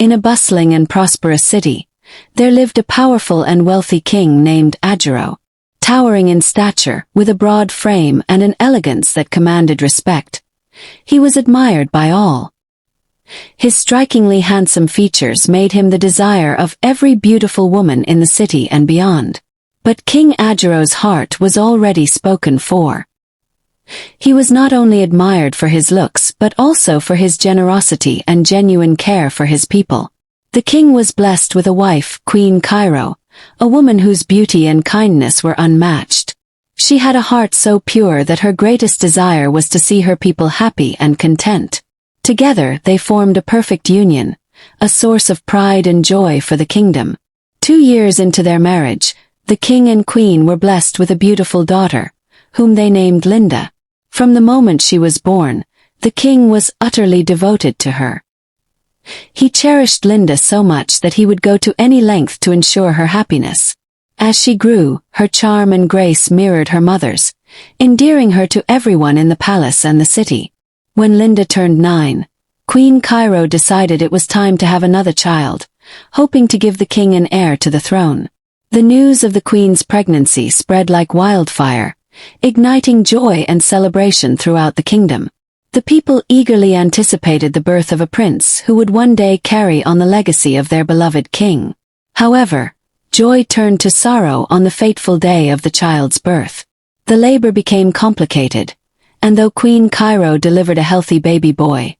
In a bustling and prosperous city, there lived a powerful and wealthy king named Ajiro. Towering in stature, with a broad frame and an elegance that commanded respect, he was admired by all. His strikingly handsome features made him the desire of every beautiful woman in the city and beyond. But King Ajiro's heart was already spoken for. He was not only admired for his looks but also for his generosity and genuine care for his people. The king was blessed with a wife, Queen Cairo, a woman whose beauty and kindness were unmatched. She had a heart so pure that her greatest desire was to see her people happy and content. Together they formed a perfect union, a source of pride and joy for the kingdom. 2 years into their marriage, the king and queen were blessed with a beautiful daughter, whom they named Linda. From the moment she was born, the king was utterly devoted to her. He cherished Linda so much that he would go to any length to ensure her happiness. As she grew, her charm and grace mirrored her mother's, endearing her to everyone in the palace and the city. When Linda turned 9, Queen Cairo decided it was time to have another child, hoping to give the king an heir to the throne. The news of the queen's pregnancy spread like wildfire, igniting joy and celebration throughout the kingdom. The people eagerly anticipated the birth of a prince who would one day carry on the legacy of their beloved king. However, joy turned to sorrow on the fateful day of the child's birth. The labor became complicated, and though Queen Cairo delivered a healthy baby boy,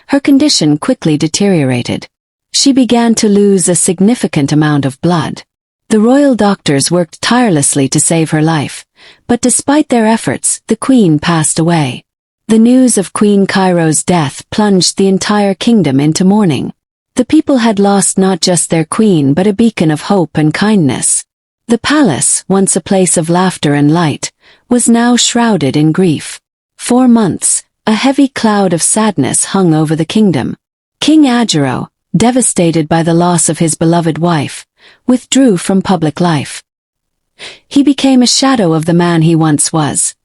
her condition quickly deteriorated. She began to lose a significant amount of blood. The royal doctors worked tirelessly to save her life, but despite their efforts, the queen passed away. The news of Queen Cairo's death plunged the entire kingdom into mourning. The people had lost not just their queen but a beacon of hope and kindness. The palace, once a place of laughter and light, was now shrouded in grief. 4 months, a heavy cloud of sadness hung over the kingdom. King Ajiro, devastated by the loss of his beloved wife, withdrew from public life. He became a shadow of the man he once was,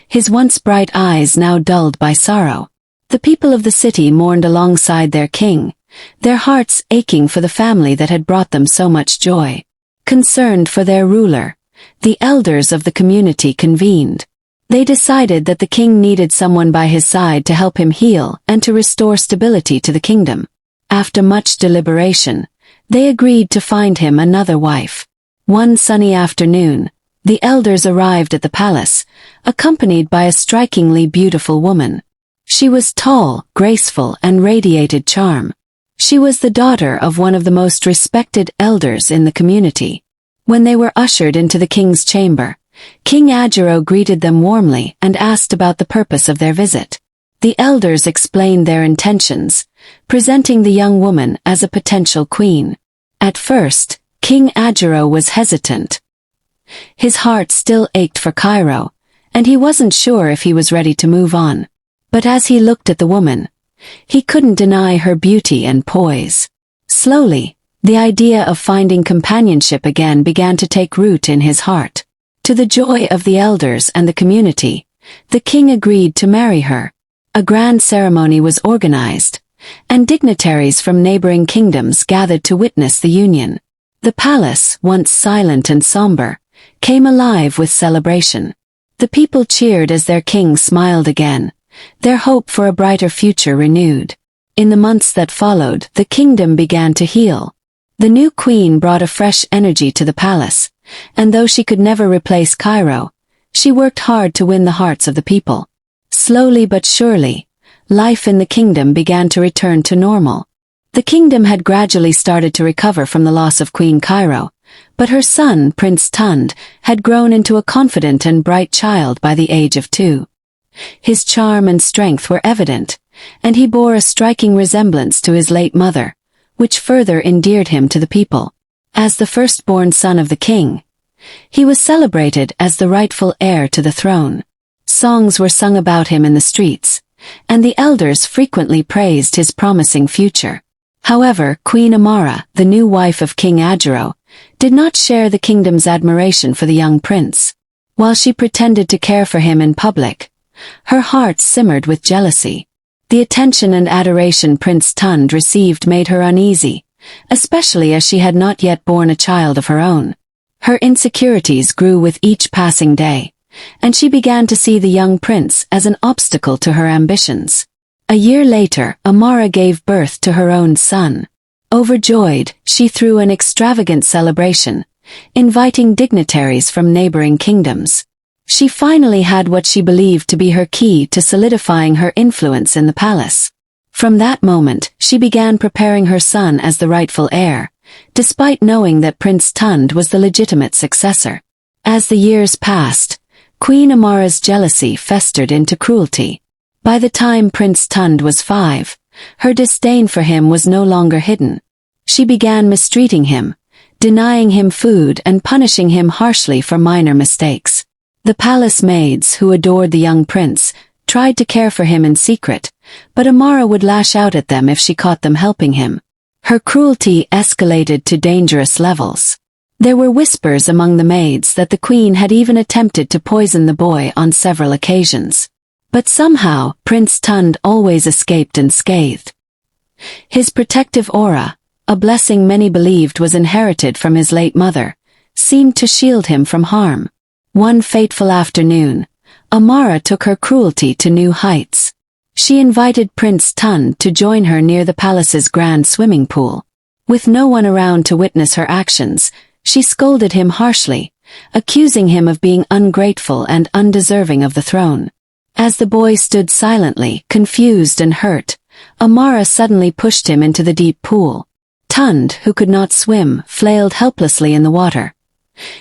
his once bright eyes now dulled by sorrow. The people of the city mourned alongside their king, their hearts aching for the family that had brought them so much joy. Concerned for their ruler, the elders of the community convened. They decided that the king needed someone by his side to help him heal and to restore stability to the kingdom. After much deliberation, they agreed to find him another wife. One sunny afternoon, the elders arrived at the palace, accompanied by a strikingly beautiful woman. She was tall, graceful, and radiated charm. She was the daughter of one of the most respected elders in the community. When they were ushered into the king's chamber, King Ajiro greeted them warmly and asked about the purpose of their visit. The elders explained their intentions, presenting the young woman as a potential queen. At first, King Ajiro was hesitant. His heart still ached for Cairo, and he wasn't sure if he was ready to move on. But as he looked at the woman, he couldn't deny her beauty and poise. Slowly, the idea of finding companionship again began to take root in his heart. To the joy of the elders and the community, the king agreed to marry her. A grand ceremony was organized, and dignitaries from neighboring kingdoms gathered to witness the union. The palace, once silent and somber, came alive with celebration. The people cheered as their king smiled again, their hope for a brighter future renewed. In the months that followed, the kingdom began to heal. The new queen brought a fresh energy to the palace, and though she could never replace Cairo, she worked hard to win the hearts of the people. Slowly but surely, life in the kingdom began to return to normal. The kingdom had gradually started to recover from the loss of Queen Cairo, but her son, Prince Tund, had grown into a confident and bright child by the age of 2. His charm and strength were evident, and he bore a striking resemblance to his late mother, which further endeared him to the people. As the firstborn son of the king, he was celebrated as the rightful heir to the throne. Songs were sung about him in the streets, and the elders frequently praised his promising future. However, Queen Amara, the new wife of King Ajiro, did not share the kingdom's admiration for the young prince. While she pretended to care for him in public, her heart simmered with jealousy. The attention and adoration Prince Tund received made her uneasy, especially as she had not yet borne a child of her own. Her insecurities grew with each passing day, and she began to see the young prince as an obstacle to her ambitions. A year later, Amara gave birth to her own son. Overjoyed, she threw an extravagant celebration, inviting dignitaries from neighboring kingdoms. She finally had what she believed to be her key to solidifying her influence in the palace. From that moment, she began preparing her son as the rightful heir, despite knowing that Prince Tund was the legitimate successor. As the years passed, Queen Amara's jealousy festered into cruelty. By the time Prince Tund was 5, her disdain for him was no longer hidden. She began mistreating him, denying him food and punishing him harshly for minor mistakes. The palace maids who adored the young prince tried to care for him in secret, but Amara would lash out at them if she caught them helping him. Her cruelty escalated to dangerous levels. There were whispers among the maids that the queen had even attempted to poison the boy on several occasions. But somehow, Prince Tund always escaped unscathed. His protective aura, a blessing many believed was inherited from his late mother, seemed to shield him from harm. One fateful afternoon, Amara took her cruelty to new heights. She invited Prince Tund to join her near the palace's grand swimming pool. With no one around to witness her actions, she scolded him harshly, accusing him of being ungrateful and undeserving of the throne. As the boy stood silently, confused and hurt, Amara suddenly pushed him into the deep pool. Tund, who could not swim, flailed helplessly in the water,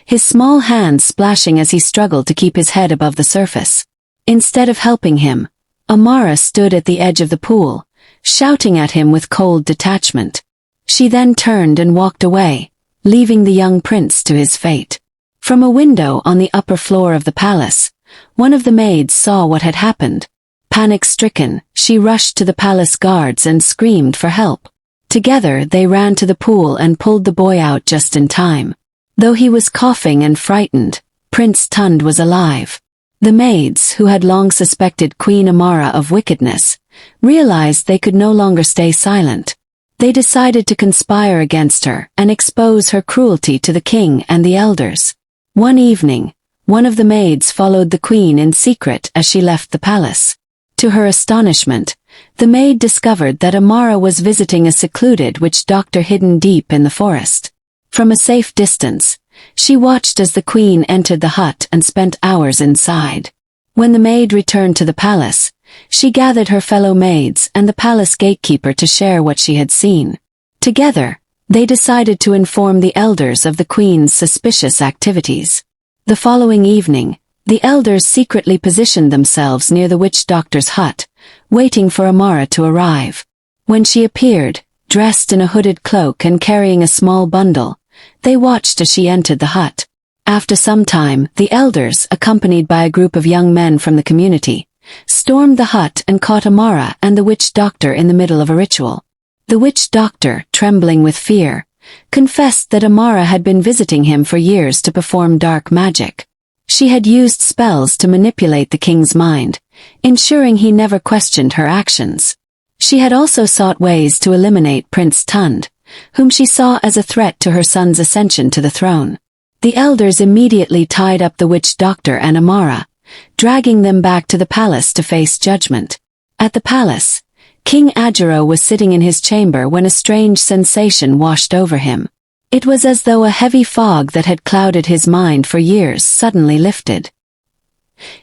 his small hands splashing as he struggled to keep his head above the surface. Instead of helping him, Amara stood at the edge of the pool, shouting at him with cold detachment. She then turned and walked away, leaving the young prince to his fate. From a window on the upper floor of the palace, one of the maids saw what had happened. Panic-stricken, she rushed to the palace guards and screamed for help. Together they ran to the pool and pulled the boy out just in time. Though he was coughing and frightened, Prince Tund was alive. The maids, who had long suspected Queen Amara of wickedness, realized they could no longer stay silent. They decided to conspire against her and expose her cruelty to the king and the elders. One evening, one of the maids followed the queen in secret as she left the palace. To her astonishment, the maid discovered that Amara was visiting a secluded witch doctor hidden deep in the forest. From a safe distance, she watched as the queen entered the hut and spent hours inside. When the maid returned to the palace, she gathered her fellow maids and the palace gatekeeper to share what she had seen. Together, they decided to inform the elders of the queen's suspicious activities. The following evening, the elders secretly positioned themselves near the witch doctor's hut, waiting for Amara to arrive. When she appeared, dressed in a hooded cloak and carrying a small bundle, they watched as she entered the hut. After some time, the elders, accompanied by a group of young men from the community, stormed the hut and caught Amara and the witch doctor in the middle of a ritual. The witch doctor, trembling with fear, confessed that Amara had been visiting him for years to perform dark magic. She had used spells to manipulate the king's mind, ensuring he never questioned her actions. She had also sought ways to eliminate Prince Tund, whom she saw as a threat to her son's ascension to the throne. The elders immediately tied up the witch doctor and Amara, dragging them back to the palace to face judgment. At the palace, King Ajiro was sitting in his chamber when a strange sensation washed over him. It was as though a heavy fog that had clouded his mind for years suddenly lifted.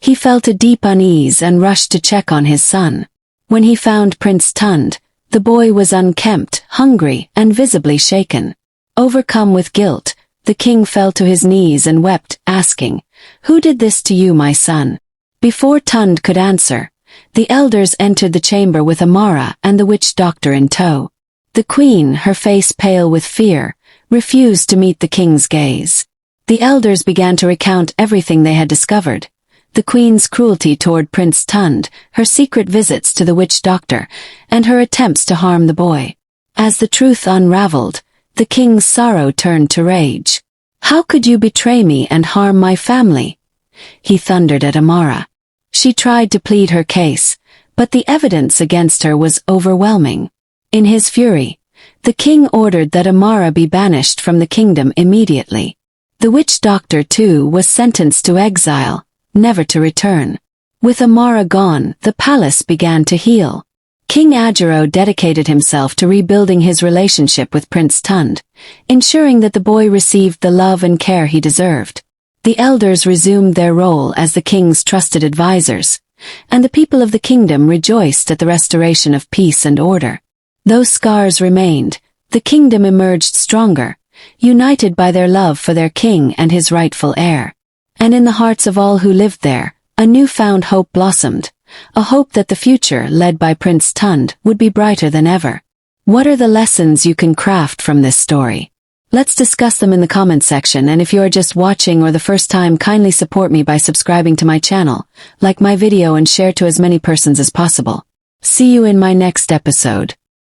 He felt a deep unease and rushed to check on his son. When he found Prince Tund, the boy was unkempt, hungry, and visibly shaken. Overcome with guilt, the king fell to his knees and wept, asking, "Who did this to you, my son?" Before Tund could answer, the elders entered the chamber with Amara and the witch doctor in tow. The queen, her face pale with fear, refused to meet the king's gaze. The elders began to recount everything they had discovered: the queen's cruelty toward Prince Tund, her secret visits to the witch doctor, and her attempts to harm the boy. As the truth unraveled, the king's sorrow turned to rage. "How could you betray me and harm my family?" he thundered at Amara. She tried to plead her case, but the evidence against her was overwhelming. In his fury, the king ordered that Amara be banished from the kingdom immediately. The witch doctor, too, was sentenced to exile, never to return. With Amara gone, the palace began to heal. King Ajero dedicated himself to rebuilding his relationship with Prince Tund, ensuring that the boy received the love and care he deserved. The elders resumed their role as the king's trusted advisors, and the people of the kingdom rejoiced at the restoration of peace and order. Though scars remained, the kingdom emerged stronger, united by their love for their king and his rightful heir. And in the hearts of all who lived there, a newfound hope blossomed, a hope that the future, led by Prince Tund, would be brighter than ever. What are the lessons you can craft from this story? Let's discuss them in the comment section, and if you are just watching or the first time, kindly support me by subscribing to my channel, like my video and share to as many persons as possible. See you in my next episode.